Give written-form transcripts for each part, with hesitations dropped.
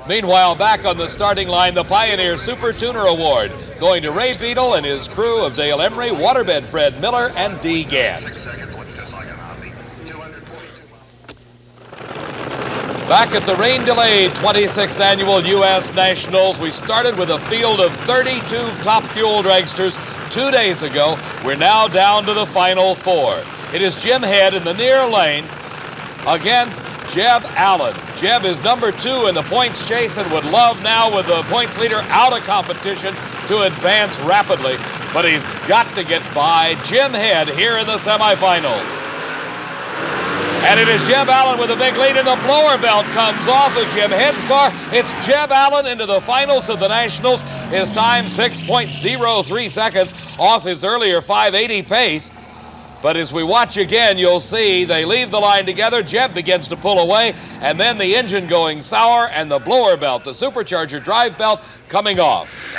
Meanwhile, back on the starting line, the Pioneer Super Tuner Award going to Ray Beadle and his crew of Dale Emery, Waterbed Fred Miller, and D. Gant. Back at the rain-delayed 26th Annual U.S. Nationals, we started with a field of 32 top fuel dragsters 2 days ago. We're now down to the final 4. It is Jim Head in the near lane against Jeb Allen. Jeb is number 2 in the points chase and would love now, with the points leader out of competition, to advance rapidly. But he's got to get by Jim Head here in the semifinals. And it is Jeb Allen with a big lead, and the blower belt comes off of Jim Head's car. It's Jeb Allen into the finals of the Nationals. His time 6.03 seconds off his earlier 580 pace. But as we watch again, you'll see they leave the line together. Jeb begins to pull away, and then the engine going sour, and the blower belt, the supercharger drive belt, coming off.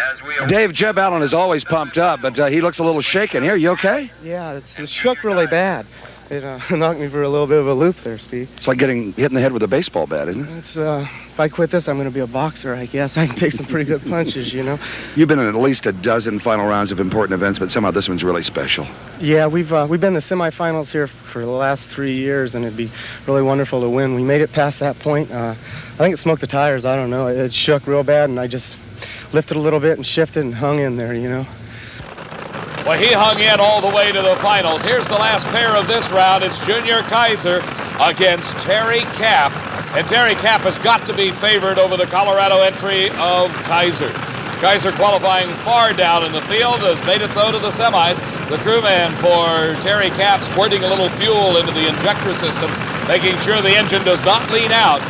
Dave, Jeb Allen is always pumped up, but he looks a little shaken here. You okay? Yeah, it's shook really bad. It knocked me for a little bit of a loop there, Steve. It's like getting hit in the head with a baseball bat, isn't it? It's, if I quit this, I'm going to be a boxer, I guess. I can take some pretty good punches, you know. You've been in at least a dozen final rounds of important events, but somehow this one's really special. Yeah, we've been in the semifinals here for the last 3 years, and it'd be really wonderful to win. We made it past that point. I think it smoked the tires. I don't know. It shook real bad, and I just lifted a little bit and shifted and hung in there, you know. Well, he hung in all the way to the finals. Here's the last pair of this round. It's Junior Kaiser against Terry Kapp. And Terry Kapp has got to be favored over the Colorado entry of Kaiser. Kaiser qualifying far down in the field, has made it, though, to the semis. The crewman for Terry Kapp squirting a little fuel into the injector system, making sure the engine does not lean out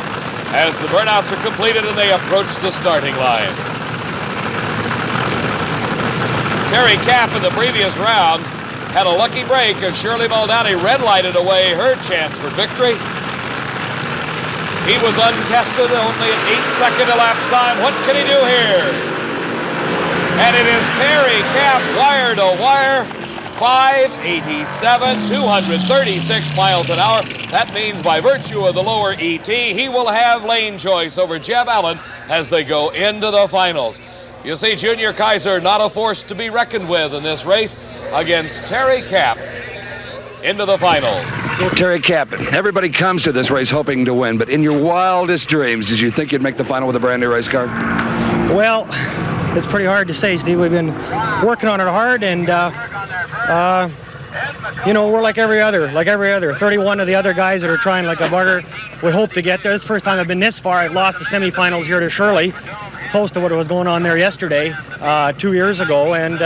as the burnouts are completed and they approach the starting line. Terry Kapp in the previous round had a lucky break as Shirley Muldowney red-lighted away her chance for victory. He was untested, only an 8-second elapsed time. What can he do here? And it is Terry Kapp, wire to wire, 587, 236 miles an hour. That means by virtue of the lower ET, he will have lane choice over Jeb Allen as they go into the finals. You see, Junior Kaiser not a force to be reckoned with in this race against Terry Kapp into the finals. Terry Kapp, everybody comes to this race hoping to win, but in your wildest dreams, did you think you'd make the final with a brand new race car? Well, it's pretty hard to say, Steve. We've been working on it hard, and you know, we're like every other. 31 of the other guys that are trying like a bugger. We hope to get there. This is the first time I've been this far. I've lost the semifinals here to Shirley, close to what was going on there yesterday, 2 years ago, and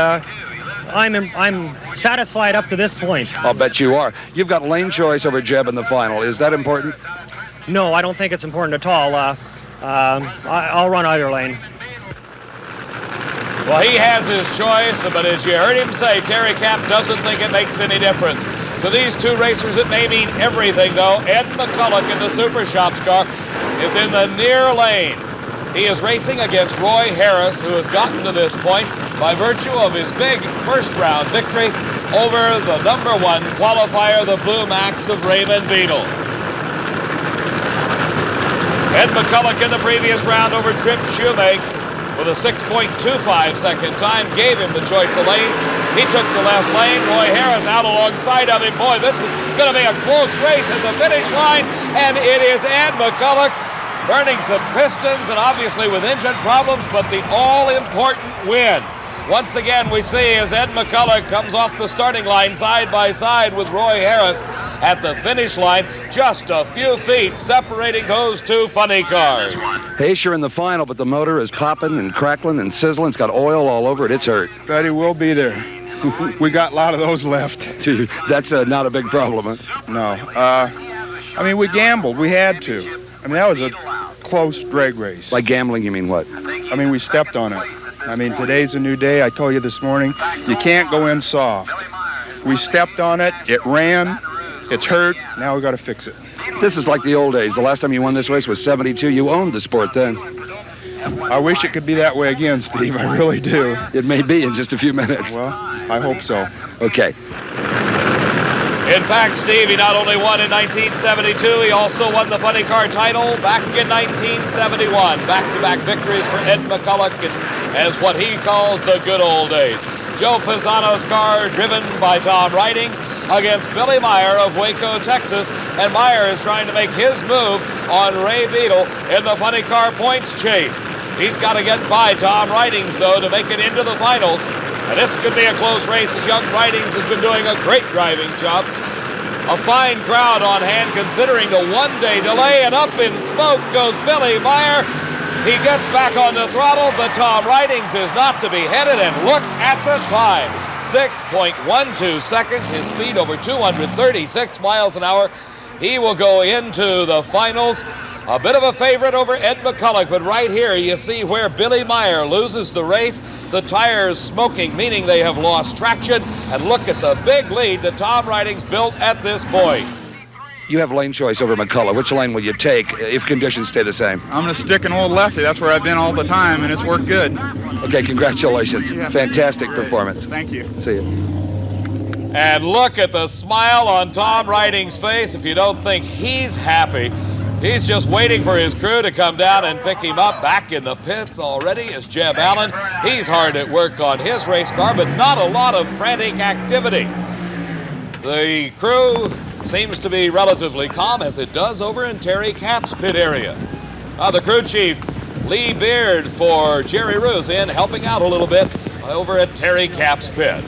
I'm satisfied up to this point. I'll bet you are. You've got lane choice over Jeb in the final. Is that important? No, I don't think it's important at all. I'll run either lane. Well, he has his choice, but as you heard him say, Terry Kapp doesn't think it makes any difference. To these two racers, it may mean everything, though. Ed McCulloch in the Super Shops car is in the near lane. He is racing against Roy Harris, who has gotten to this point by virtue of his big first-round victory over the #1 qualifier, the Blue Max of Raymond Beadle. Ed McCulloch in the previous round over Trip Shoemake with a 6.25-second time, gave him the choice of lanes. He took the left lane. Roy Harris out alongside of him. Boy, this is going to be a close race at the finish line, and it is Ed McCulloch burning some pistons and obviously with engine problems, but the all-important win. Once again, we see as Ed McCulloch comes off the starting line side by side with Roy Harris at the finish line, just a few feet separating those two funny cars. Haysher in the final, but the motor is popping and crackling and sizzling. It's got oil all over it. It's hurt. Betty, we'll be there. We got a lot of those left. That's not a big problem, huh? No. I mean, we gambled. We had to. I mean, that was a close drag race. By gambling, you mean what? I mean, we stepped on it. I mean, today's a new day. I told you this morning, you can't go in soft. We stepped on it. It ran. It's hurt. Now we got to fix it. This is like the old days. The last time you won this race was '72. You owned the sport then. I wish it could be that way again, Steve. I really do. It may be in just a few minutes. Well, I hope so. Okay. In fact, Steve, he not only won in 1972, he also won the funny car title back in 1971. Back-to-back victories for Ed McCulloch as what he calls the good old days. Joe Pisano's car driven by Tom Ridings against Billy Meyer of Waco, Texas. And Meyer is trying to make his move on Ray Beadle in the funny car points chase. He's got to get by Tom Ridings, though, to make it into the finals. And this could be a close race as young Ridings has been doing a great driving job. A fine crowd on hand considering the one-day delay, and up in smoke goes Billy Meyer. He gets back on the throttle, but Tom Ridings is not to be headed, and look at the time. 6.12 seconds, his speed over 236 miles an hour. He will go into the finals. A bit of a favorite over Ed McCulloch, but right here you see where Billy Meyer loses the race. The tires smoking, meaning they have lost traction. And look at the big lead that Tom Ridings built at this point. You have lane choice over McCulloch. Which lane will you take if conditions stay the same? I'm going to stick an old lefty. That's where I've been all the time, and it's worked good. Okay, congratulations. Fantastic performance. Thank you. See you. And look at the smile on Tom Ridings' face. If you don't think he's happy, he's just waiting for his crew to come down and pick him up. Back in the pits already is Jeb Allen. He's hard at work on his race car, but not a lot of frantic activity. The crew seems to be relatively calm, as it does over in Terry Cap's pit area. The crew chief, Lee Beard, for Jerry Ruth in helping out a little bit over at Terry Cap's pit.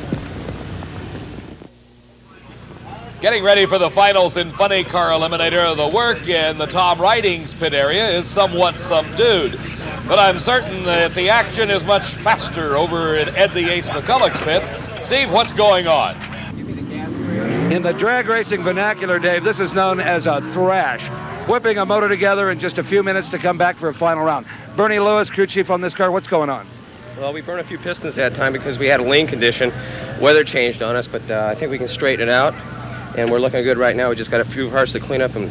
Getting ready for the finals in Funny Car Eliminator, the work in the Tom Ridings pit area is somewhat subdued. But I'm certain that the action is much faster over in Ed the Ace McCulloch's pits. Steve, what's going on? In the drag racing vernacular, Dave, this is known as a thrash. Whipping a motor together in just a few minutes to come back for a final round. Bernie Lewis, crew chief on this car, what's going on? Well, we burned a few pistons that time because we had a lane condition. Weather changed on us, but I think we can straighten it out. And we're looking good right now. We just got a few parts to clean up and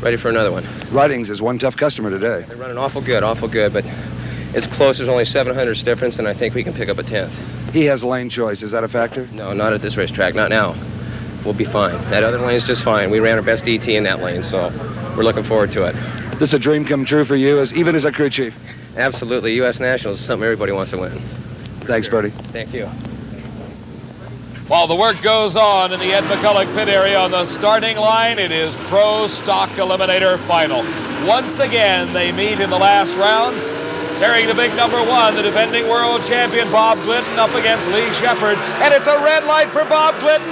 ready for another one. Ridings is one tough customer today. They're running awful good, but it's close. There's only 700 difference, and I think we can pick up a 10th. He has lane choice. Is that a factor? No, not at this racetrack. Not now. We'll be fine. That other lane's just fine. We ran our best DT in that lane, so we're looking forward to it. This is a dream come true for you, even as a crew chief. Absolutely. U.S. Nationals is something everybody wants to win. Thanks, Bertie. Thank you. While the work goes on in the Ed McCulloch pit area on the starting line, it is Pro Stock Eliminator Final. Once again, they meet in the last round. Carrying the big number one, the defending world champion Bob Glidden up against Lee Shepard. And it's a red light for Bob Glidden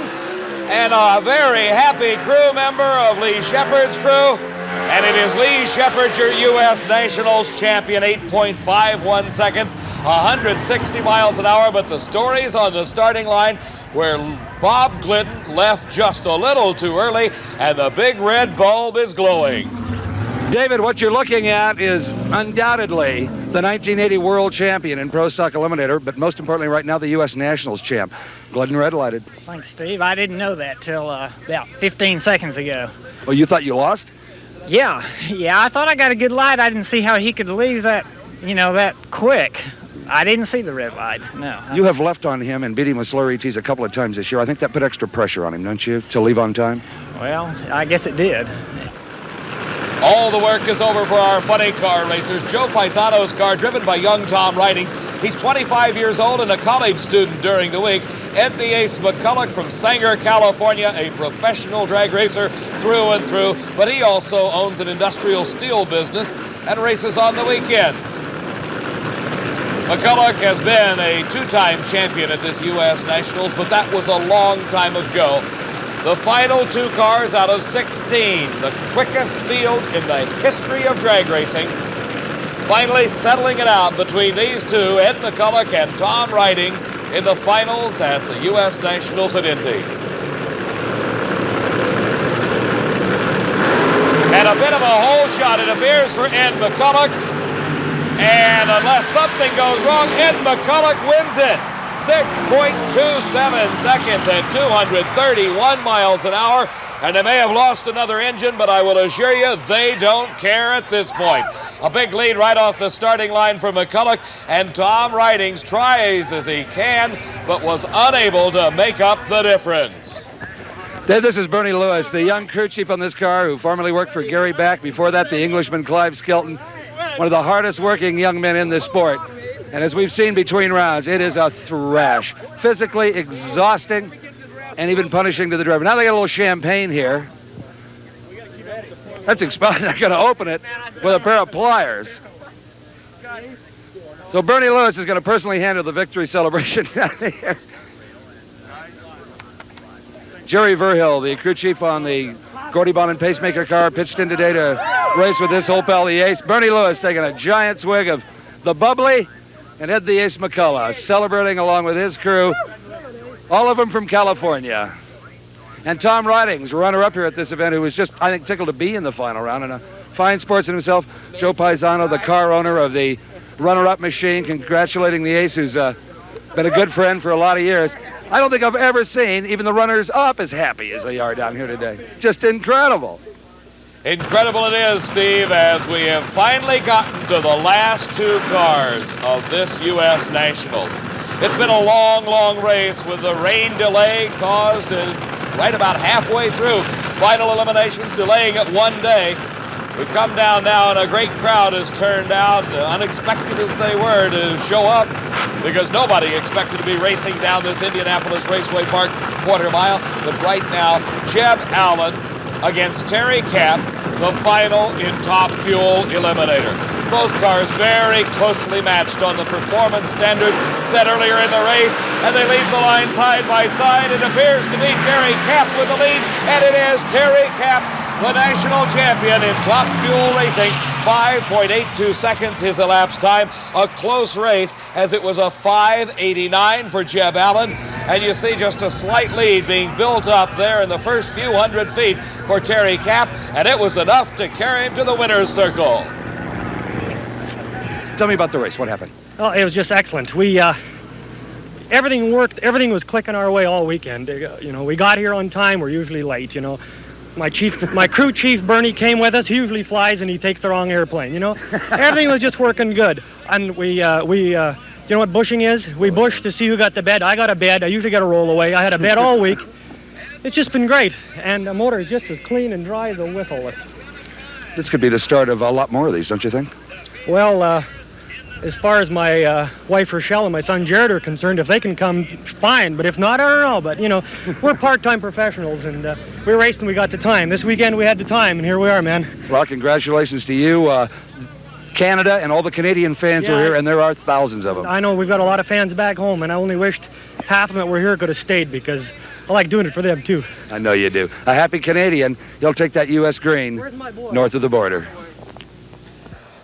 and a very happy crew member of Lee Shepard's crew. And it is Lee Shepard, your U.S. Nationals champion, 8.51 seconds, 160 miles an hour. But the story's on the starting line where Bob Glidden left just a little too early, and the big red bulb is glowing. David, what you're looking at is undoubtedly the 1980 world champion in Pro Stock Eliminator, but most importantly right now the U.S. Nationals champ. Glidden red-lighted. Thanks, Steve. I didn't know that till about 15 seconds ago. Well, you thought you lost? Yeah, I thought I got a good light. I didn't see how he could leave that, that quick. I didn't see the red light, no. You have left on him and beat him with slurry tees a couple of times this year. I think that put extra pressure on him, don't you, to leave on time? Well, I guess it did. All the work is over for our funny car racers. Joe Pisano's car, driven by young Tom Ridings. He's 25 years old and a college student during the week. Ed the Ace McCulloch from Sanger, California, a professional drag racer through and through, but he also owns an industrial steel business and races on the weekends. McCulloch has been a two-time champion at this U.S. Nationals, but that was a long time ago. The final two cars out of 16, the quickest field in the history of drag racing. Finally settling it out between these two, Ed McCulloch and Tom Ridings, in the finals at the U.S. Nationals at Indy. And a bit of a hole shot, it appears, for Ed McCulloch. And unless something goes wrong, Ed McCulloch wins it. 6.27 seconds at 231 miles an hour. And they may have lost another engine, but I will assure you they don't care at this point. A big lead right off the starting line for McCulloch, and Tom Ridings tries as he can, but was unable to make up the difference. Dave, this is Bernie Lewis, the young crew chief on this car who formerly worked for Gary Back. Before that, the Englishman Clive Skelton, one of the hardest working young men in this sport. And as we've seen between rounds, it is a thrash. Physically exhausting and even punishing to the driver. Now they got a little champagne here. That's expired. I'm going to open it with a pair of pliers. So Bernie Lewis is going to personally handle the victory celebration down here. Jerry Verhill, the crew chief on the Gordy Bond and Pacemaker car, pitched in today to race with this old pal, the Ace. Bernie Lewis taking a giant swig of the bubbly, and Ed the Ace McCullough celebrating along with his crew, all of them from California. And Tom Ridings, runner-up here at this event, who was just, I think, tickled to be in the final round, and a fine sportsman himself. Joe Paisano, the car owner of the runner-up machine, congratulating the Ace, who's been a good friend for a lot of years. I don't think I've ever seen even the runners-up as happy as they are down here today. Just incredible. Incredible it is, Steve, as we have finally gotten to the last two cars of this U.S. Nationals. It's been a long, long race with the rain delay caused right about halfway through. Final eliminations delaying it 1 day. We've come down now and a great crowd has turned out, unexpected as they were, to show up because nobody expected to be racing down this Indianapolis Raceway Park quarter mile. But right now, Jeb Allen against Terry Kapp, the final in Top Fuel Eliminator. Both cars very closely matched on the performance standards set earlier in the race, and they leave the line side by side. It appears to be Terry Kapp with the lead, and it is Terry Kapp, the national champion in Top Fuel Racing. 5.82 seconds his elapsed time. A close race as it was a 5:89 for Jeb Allen. And you see just a slight lead being built up there in the first few hundred feet for Terry Kapp, and it was enough to carry him to the winner's circle. Tell me about the race. What happened? Oh, it was just excellent. We everything worked. Everything was clicking our way all weekend. You know, we got here on time. We're usually late. You know, my crew chief Bernie came with us. He usually flies and he takes the wrong airplane. You know, everything was just working good. And we you know what bushing is? We bush to see who got the bed. I got a bed. I usually get a rollaway. I had a bed all week. It's just been great, and the motor is just as clean and dry as a whistle. This could be the start of a lot more of these, don't you think? Well, as far as my wife Rochelle and my son Jared are concerned, if they can come, fine. But if not, I don't know. But, you know, we're part-time professionals, and we raced and we got the time. This weekend we had the time, and here we are, man. Well, congratulations to you, Canada, and all the Canadian fans who are here, and there are thousands of them. I know we've got a lot of fans back home, and I only wished half of them that were here could have stayed because I like doing it for them, too. I know you do. A happy Canadian. You'll take that U.S. green north of the border.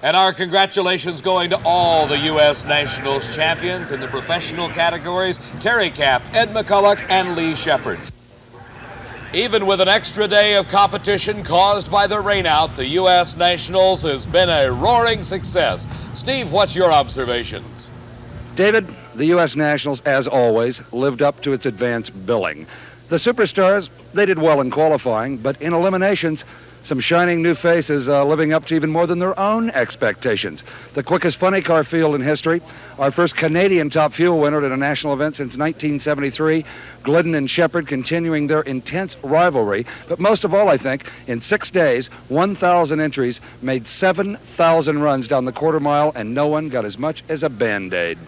And our congratulations going to all the U.S. Nationals champions in the professional categories, Terry Kapp, Ed McCullough, and Lee Shepard. Even with an extra day of competition caused by the rainout, the U.S. Nationals has been a roaring success. Steve, what's your observations? David, the U.S. Nationals, as always, lived up to its advanced billing. The superstars, they did well in qualifying, but in eliminations, some shining new faces living up to even more than their own expectations. The quickest funny car field in history, our first Canadian Top Fuel winner at a national event since 1973, Glidden and Shepard continuing their intense rivalry. But most of all, I think, in 6 days, 1,000 entries made 7,000 runs down the quarter mile, and no one got as much as a Band-Aid.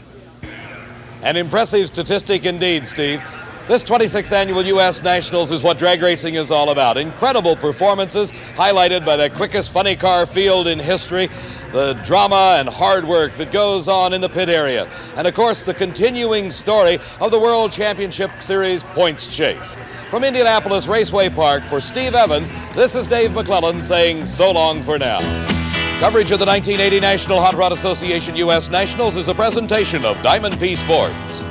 An impressive statistic indeed, Steve. This 26th annual U.S. Nationals is what drag racing is all about. Incredible performances highlighted by the quickest funny car field in history, the drama and hard work that goes on in the pit area, and of course the continuing story of the World Championship Series points chase. From Indianapolis Raceway Park, for Steve Evans, this is Dave McClellan saying so long for now. Coverage of the 1980 National Hot Rod Association U.S. Nationals is a presentation of Diamond P Sports.